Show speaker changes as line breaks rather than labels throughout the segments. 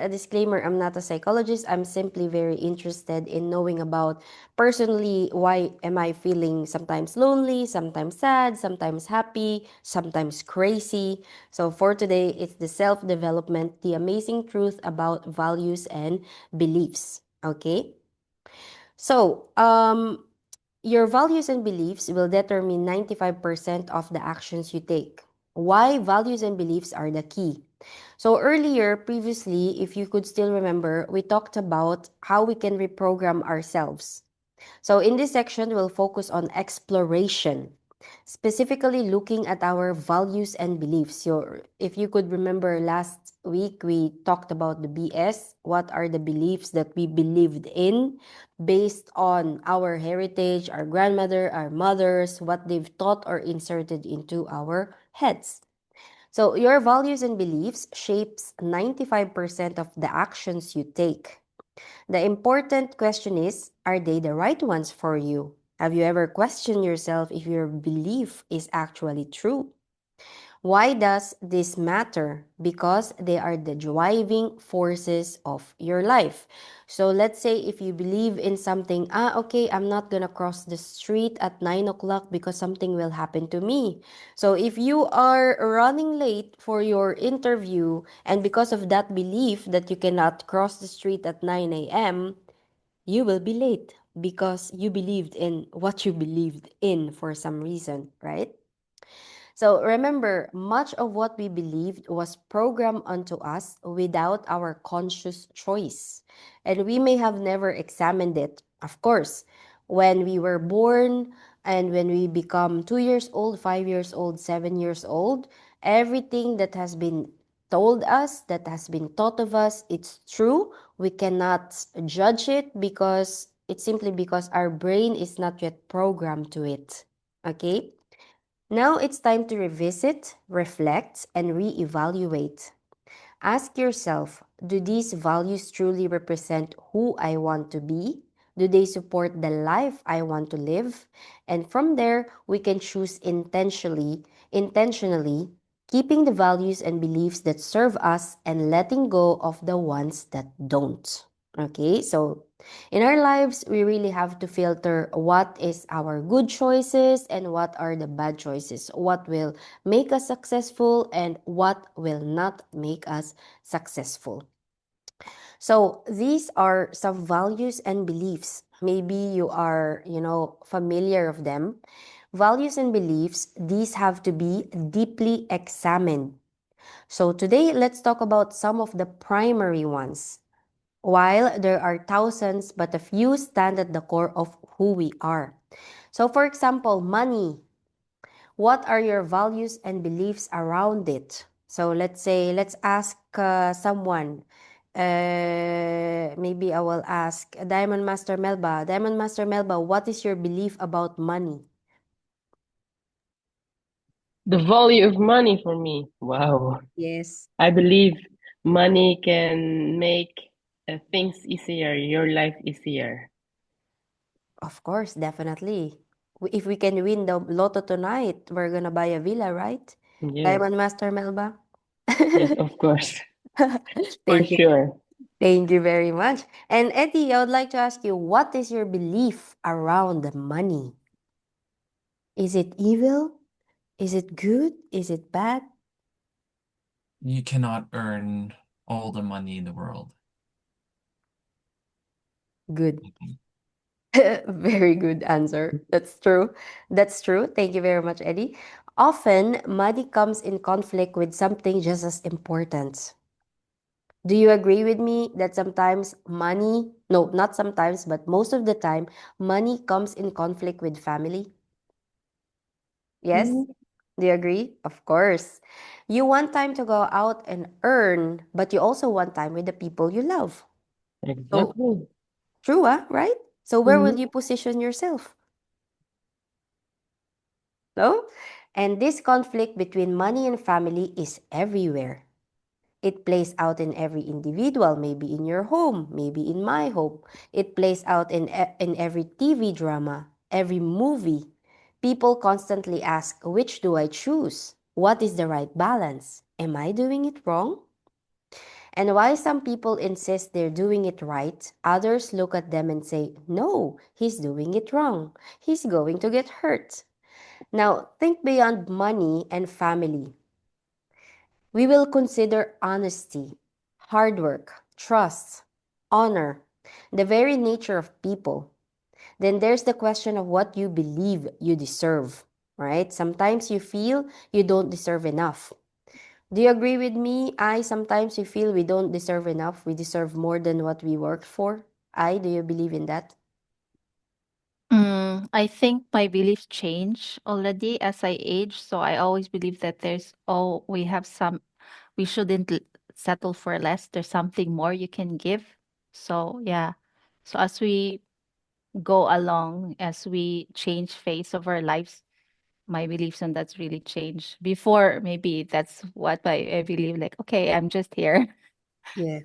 a disclaimer, I'm not a psychologist. I'm simply very interested in knowing about personally why am I feeling sometimes lonely, sometimes sad, sometimes happy, sometimes crazy. So for today, it's the self-development, the amazing truth about values and beliefs. Okay? So, your values and beliefs will determine 95% of the actions you take. Why values and beliefs are the key. So earlier, previously, if you could still remember, we talked about how we can reprogram ourselves. So in this section, we'll focus on exploration, specifically looking at our values and beliefs. So if you could remember last week, we talked about the BS. What are the beliefs that we believed in based on our heritage, our grandmother, our mothers, what they've taught or inserted into our heads. So your values and beliefs shapes 95% of the actions you take. The important question is, are they the right ones for you? Have you ever questioned yourself if your belief is actually true? Why does this matter? Because they are the driving forces of your life. So let's say if you believe in something, okay, I'm not gonna cross the street at 9 o'clock because something will happen to me. So if you are running late for your interview and because of that belief that you cannot cross the street at 9 a.m., you will be late because you believed in what you believed in for some reason, right? So remember, much of what we believed was programmed onto us without our conscious choice. And we may have never examined it. Of course, when we were born and when we become 2 years old, 5 years old, 7 years old, everything that has been told us, that has been taught of us, it's true. We cannot judge it because it's simply because our brain is not yet programmed to it. Okay? Now it's time to revisit, reflect, and reevaluate. Ask yourself, do these values truly represent who I want to be? Do they support the life I want to live? And from there, we can choose intentionally, keeping the values and beliefs that serve us and letting go of the ones that don't. Okay, so in our lives, we really have to filter what is our good choices and what are the bad choices. What will make us successful and what will not make us successful. So these are some values and beliefs. Maybe you are, familiar of them. Values and beliefs, these have to be deeply examined. So today, let's talk about some of the primary ones. While there are thousands, but a few stand at the core of who we are. So for example, money. What are your values and beliefs around it? So let's ask someone. Maybe I will ask Diamond Master Melba. Diamond Master Melba, what is your belief about money?
The value of money for me. Wow.
Yes.
I believe money can make things easier, your life easier.
Of course, definitely. If we can win the lotto tonight, we're gonna buy a villa, right?
Yes,
Diamond Master Melba.
yes, of course, for
Thank you.
sure.
Thank you very much. And Eddie, I would like to ask you, what is your belief around the money? Is it evil? Is it good? Is it bad?
You cannot earn all the money in the world.
Good.
I think.
Very good answer. That's true. That's true. Thank you very much, Eddie. Often, money comes in conflict with something just as important. Do you agree with me that sometimes money, no, not sometimes, but most of the time, money comes in conflict with family? Yes?
Mhm.
Do you agree? Of course. You want time to go out and earn, but you also want time with the people you love. So,
Exactly.
true, right? So, where will
Mhm.
you position yourself? No? And this conflict between money and family is everywhere. It plays out in every individual, maybe in your home, maybe in my home. It plays out in every TV drama, every movie. People constantly ask, which do I choose? What is the right balance? Am I doing it wrong? And why some people insist they're doing it right, others look at them and say, no, he's doing it wrong. He's going to get hurt. Now, think beyond money and family. We will consider honesty, hard work, trust, honor, the very nature of people. Then there's the question of what you believe you deserve, right? Sometimes you feel you don't deserve enough. Do you agree with me? Sometimes we feel we don't deserve enough. We deserve more than what we worked for. Do you believe in that?
I think my beliefs change already as I age. So I always believe that we have we shouldn't settle for less. There's something more you can give. So yeah. So as we go along, as we change phase of our lives, my beliefs on that's really changed. Before, maybe that's what I believe, like, okay, I'm just here.
Yeah.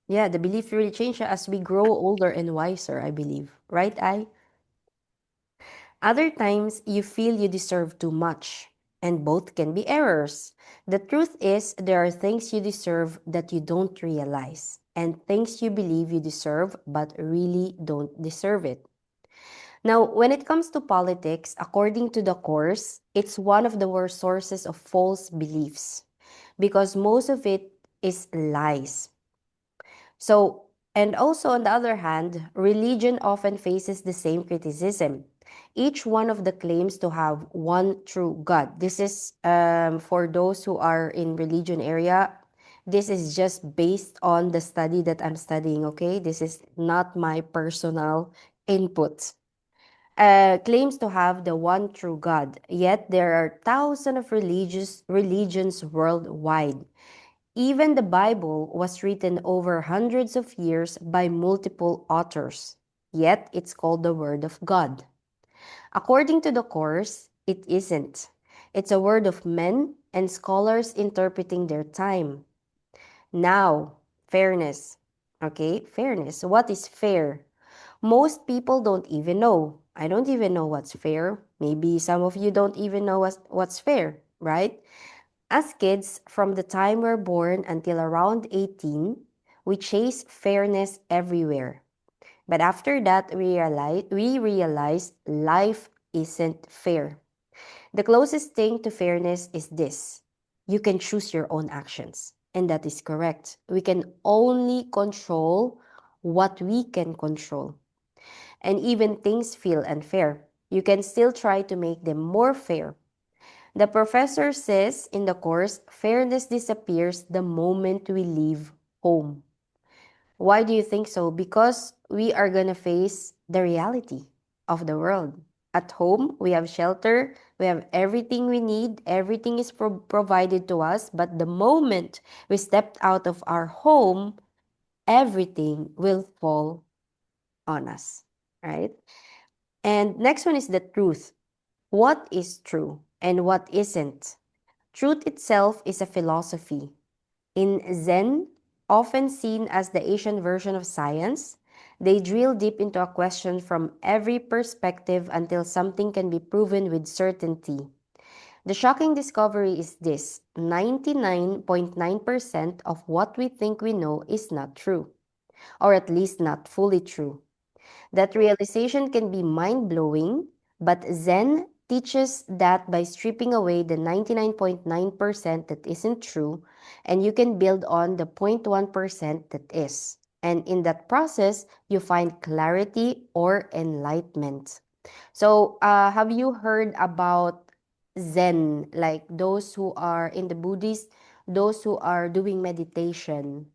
Yeah, the belief really changes as we grow older and wiser, I believe. Right, I? Other times, you feel you deserve too much, and both can be errors. The truth is, there are things you deserve that you don't realize, and things you believe you deserve but really don't deserve it. Now, when it comes to politics, according to the course, it's one of the worst sources of false beliefs because most of it is lies. So, and also on the other hand, religion often faces the same criticism. Each one of the claims to have one true God. This is for those who are in religion area. This is just based on the study that I'm studying. Okay, this is not my personal input. Claims to have the one true God. Yet there are thousands of religious religions worldwide. Even the Bible was written over hundreds of years by multiple authors, yet it's called the Word of God. According to the course, it isn't. It's a word of men and scholars interpreting their time. Now, fairness. Okay, fairness. What is fair? Most people don't even know. I don't even know what's fair. Maybe some of you don't even know what's fair, right? As kids, from the time we're born until around 18, we chase fairness everywhere. But after that, we realize life isn't fair. The closest thing to fairness is this: you can choose your own actions. And that is correct. We can only control what we can control. And even things feel unfair, you can still try to make them more fair. The professor says in the course, fairness disappears the moment we leave home. Why do you think so? Because we are going to face the reality of the world. At home, we have shelter, we have everything we need, everything is provided to us. But the moment we stepped out of our home, everything will fall on us, right? And next one is the truth. What is true and what isn't? Truth itself is a philosophy. In Zen, often seen as the Asian version of science, they drill deep into a question from every perspective until something can be proven with certainty. The shocking discovery is this: 99.9% of what we think we know is not true, or at least not fully true. That realization can be mind blowing, but Zen teaches that by stripping away the 99.9% that isn't true, and you can build on the 0.1% that is. And in that process, you find clarity or enlightenment. So, have you heard about Zen, like those who are in the Buddhist, those who are doing meditation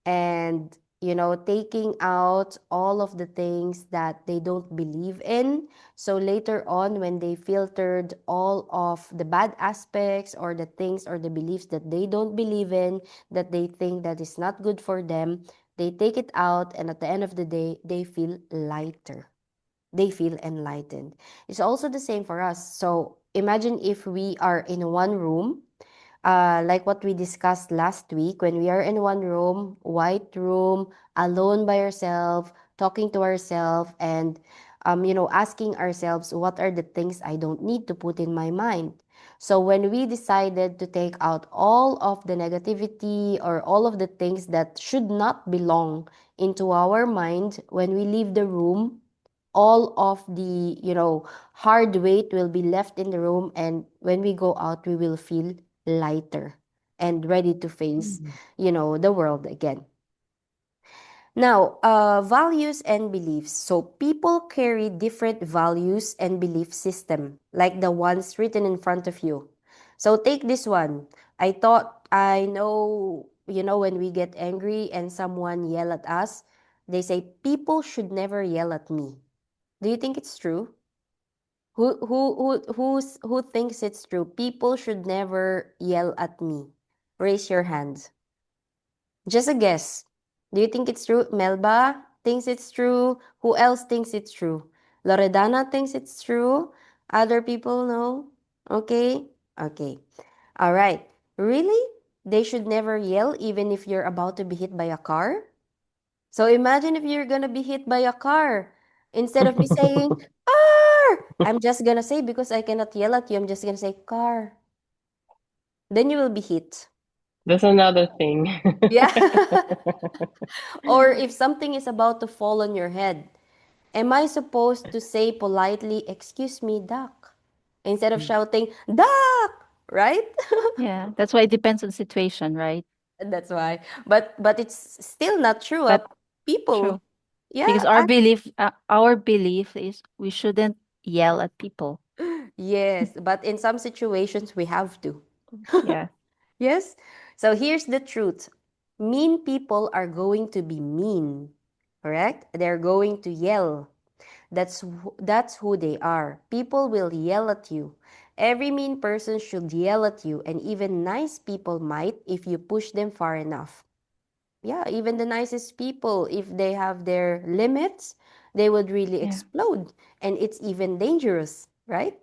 and taking out all of the things that they don't believe in. So later on, when they filtered all of the bad aspects or the things or the beliefs that they don't believe in, that they think that is not good for them, they take it out, and at the end of the day, they feel lighter. They feel enlightened. It's also the same for us. So imagine if we are in one room, like what we discussed last week, when we are in one room, white room, alone by ourselves, talking to ourselves, and asking ourselves, what are the things I don't need to put in my mind? So when we decided to take out all of the negativity or all of the things that should not belong into our mind, when we leave the room, all of the, hard weight will be left in the room, and when we go out, we will feel lighter and ready to face,
Mm.
the world again. Now, values and beliefs. So people carry different values and belief system, like the ones written in front of you. So take this one. I thought I know, when we get angry and someone yell at us, they say people should never yell at me. Do you think it's true? Who thinks it's true? People should never yell at me. Raise your hand. Just a guess. Do you think it's true? Melba thinks it's true. Who else thinks it's true? Loredana thinks it's true. Other people know. Okay? Okay. All right. Really? They should never yell even if you're about to be hit by a car? So imagine if you're gonna be hit by a car. Instead of me saying, car, I'm just gonna say, because I cannot yell at you, I'm just gonna say, car. Then you will be hit.
That's another thing.
Yeah. Or if something is about to fall on your head, am I supposed to say politely, excuse me, duck? Instead of shouting, duck, right?
Yeah, that's why it depends on situation, right?
That's why. But it's still not true.
But
People,
true.
yeah,
Because our belief is we shouldn't yell at people.
yes. But in some situations, we have to.
Yeah.
Yes? So here's the truth. Mean people are going to be mean, correct? They're going to yell. That's who they are. People will yell at you. Every mean person should yell at you, and even nice people might if you push them far enough. Yeah, even the nicest people, if they have their limits, they would really
Yeah.
explode, and it's even dangerous, right?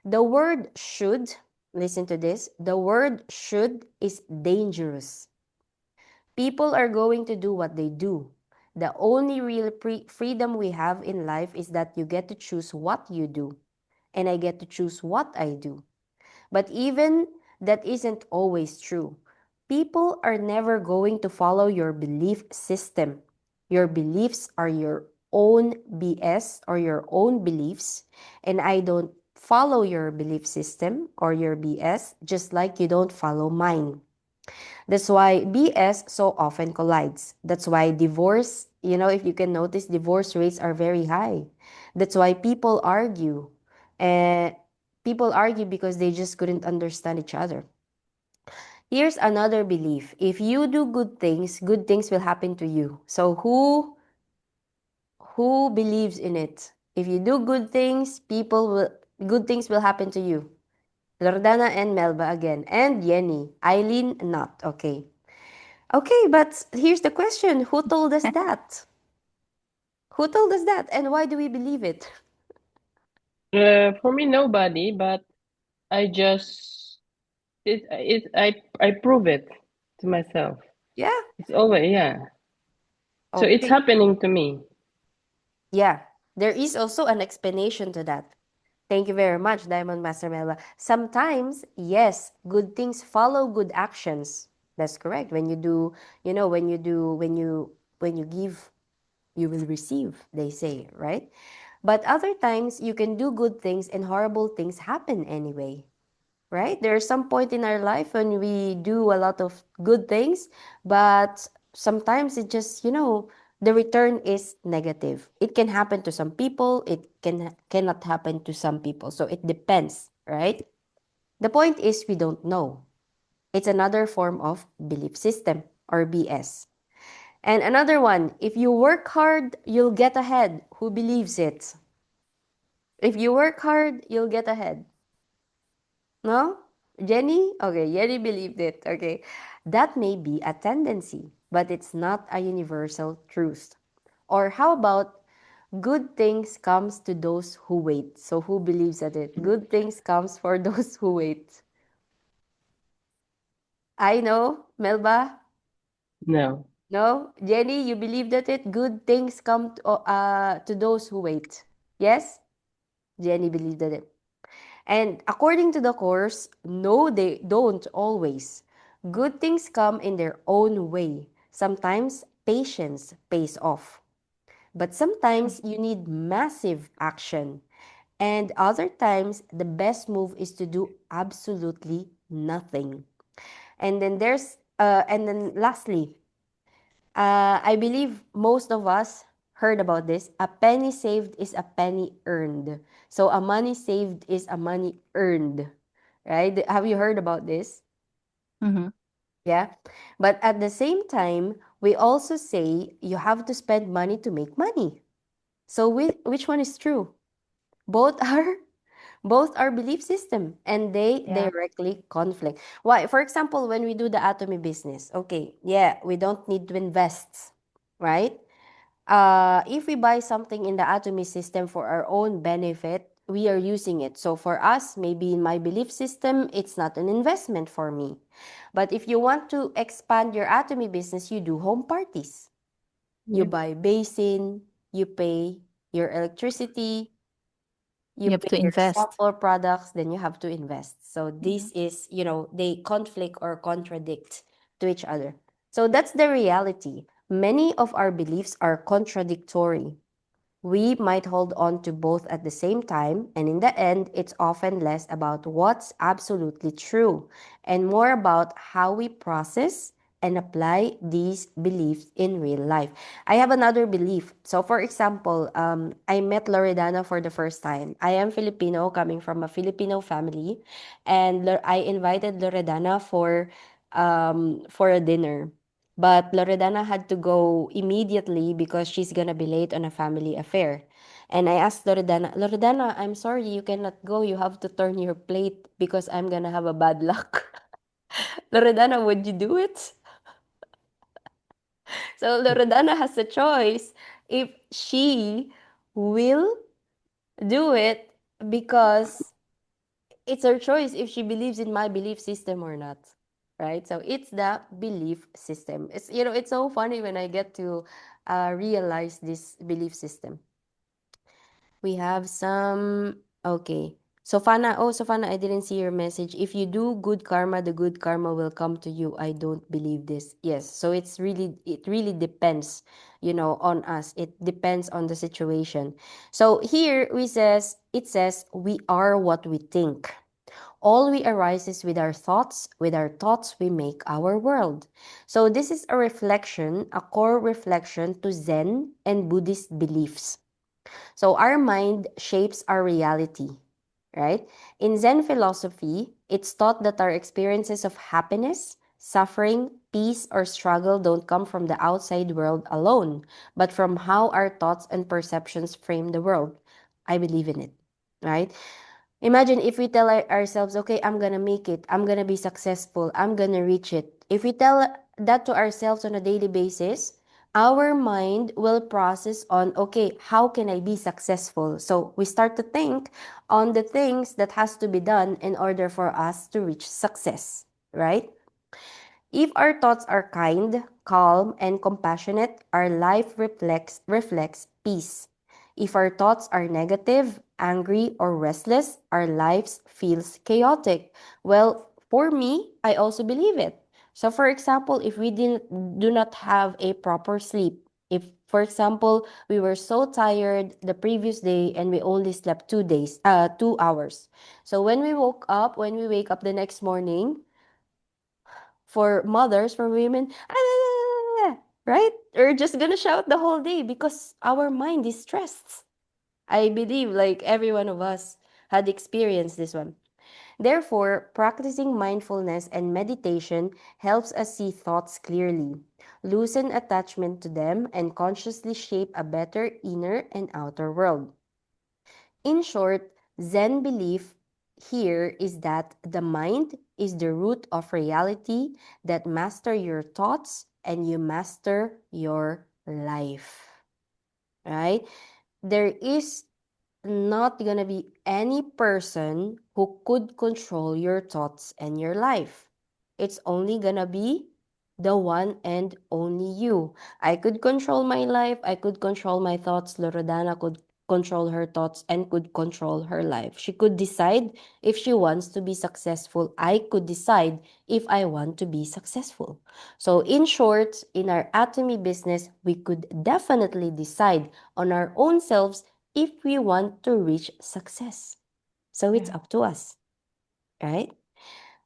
The word should, listen to this, the word should is dangerous. People are going to do what they do. The only real freedom we have in life is that you get to choose what you do, and I get to choose what I do. But even that isn't always true. People are never going to follow your belief system. Your beliefs are your own BS or your own beliefs, and I don't follow your belief system or your BS just like you don't follow mine. That's why BS so often collides. That's why divorce, if you can notice, divorce rates are very high. That's why people argue. And people argue because they just couldn't understand each other. Here's another belief. If you do good things will happen to you. So who believes in it? If you do good things will happen to you. Lordana and Melba again. And Yenny. Eileen, not. Okay. Okay, but here's the question. Who told us that? Who told us that? And why do we believe it?
For me, nobody, but I just I prove it to myself.
Yeah.
It's always, yeah. So it's
Okay.
happening to me.
Yeah. There is also an explanation to that. Thank you very much, Diamond Master Melba. Sometimes, yes, good things follow good actions. That's correct. When you do, when you give, you will receive, they say, right? But other times, you can do good things and horrible things happen anyway. Right? There's some point in our life when we do a lot of good things, but sometimes it just, the return is negative. It can happen to some people, it cannot happen to some people. So it depends, right? The point is we don't know. It's another form of belief system or BS. And another one, if you work hard, you'll get ahead. Who believes it? If you work hard, you'll get ahead. No? Jenny? Okay, Jenny believed it. Okay. That may be a tendency, but it's not a universal truth. Or how about good things comes to those who wait? So who believes at it? Good things comes for those who wait. I know, Melba.
No.
No, Jenny, you believe that it good things come to those who wait. Yes, Jenny believed that it. And according to the course, no, they don't always. Good things come in their own way. Sometimes patience pays off. But
True.
sometimes you need massive action. And other times, the best move is to do absolutely nothing. And then lastly, I believe most of us heard about this. A penny saved is a penny earned. So a money saved is a money earned, right? Have you heard about this?
Mm-hmm.
Yeah. But at the same time, we also say you have to spend money to make money. So which one is true? Both are both are belief system and they
Yeah.
directly conflict. Why? For example, when we do the atomy business, okay, yeah, we don't need to invest, right? If we buy something in the atomy system for our own benefit, we are using it. So for us, maybe in my belief system, it's not an investment for me. But if you want to expand your atomy business, you do home parties. You
Yep.
buy basin, you pay your electricity, you
You have
pay
to
your
invest.
sample products, then you have to invest. So
Mm-hmm.
this is, they conflict or contradict to each other. So that's the reality. Many of our beliefs are contradictory. We might hold on to both at the same time, and in the end, it's often less about what's absolutely true and more about how we process and apply these beliefs in real life. I have another belief. So, for example, I met Loredana for the first time. I am Filipino, coming from a Filipino family, and I invited Loredana for a dinner. But Loredana had to go immediately because she's gonna be late on a family affair. And I asked Loredana, I'm sorry, you cannot go. You have to turn your plate because I'm gonna have a bad luck. Loredana, would you do it? So Loredana has a choice if she will do it because it's her choice if she believes in my belief system or not. Right? So it's the belief system. It's so funny when I get to realize this belief system. We have some. Okay. Sofana, I didn't see your message. If you do good karma, the good karma will come to you. I don't believe this. Yes. So it really depends, on us. It depends on the situation. So here it says we are what we think. All we arises with our thoughts. With our thoughts, we make our world. So this is a core reflection to Zen and Buddhist beliefs. So our mind shapes our reality, right? In Zen philosophy, it's taught that our experiences of happiness, suffering, peace, or struggle don't come from the outside world alone, but from how our thoughts and perceptions frame the world. I believe in it, right? Imagine if we tell ourselves, okay, I'm gonna make it, I'm gonna be successful, I'm gonna reach it. If we tell that to ourselves on a daily basis, our mind will process on, okay, how can I be successful? So we start to think on the things that has to be done in order for us to reach success, right? If our thoughts are kind, calm, and compassionate, our life reflects peace. If our thoughts are negative, angry, or restless, our lives feels chaotic. Well, for me, I also believe it. So for example, if we do not have a proper sleep, if for example, we were so tired the previous day and we only slept 2 hours. So when we wake up the next morning, for mothers, for women, right? We're just gonna shout the whole day because our mind is stressed. I believe like every one of us had experienced this one. Therefore, practicing mindfulness and meditation helps us see thoughts clearly, loosen attachment to them, and consciously shape a better inner and outer world. In short, Zen belief here is that the mind is the root of reality, that master your thoughts and you master your life. Right? There is not gonna be any person who could control your thoughts and your life. It's only gonna be the one and only you. I could control my life, I could control my thoughts, Loredana could control her thoughts and could control her life. She could decide if she wants to be successful. I could decide if I want to be successful. So in short, in our Atomy business, we could definitely decide on our own selves if we want to reach success. So it's
Yeah.
up to us, right?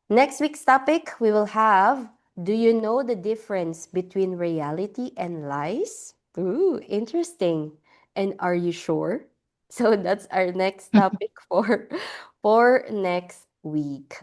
Next week's topic, we will have, do you know the difference between reality and lies? Ooh, interesting. And are you sure? So that's our next topic for next week.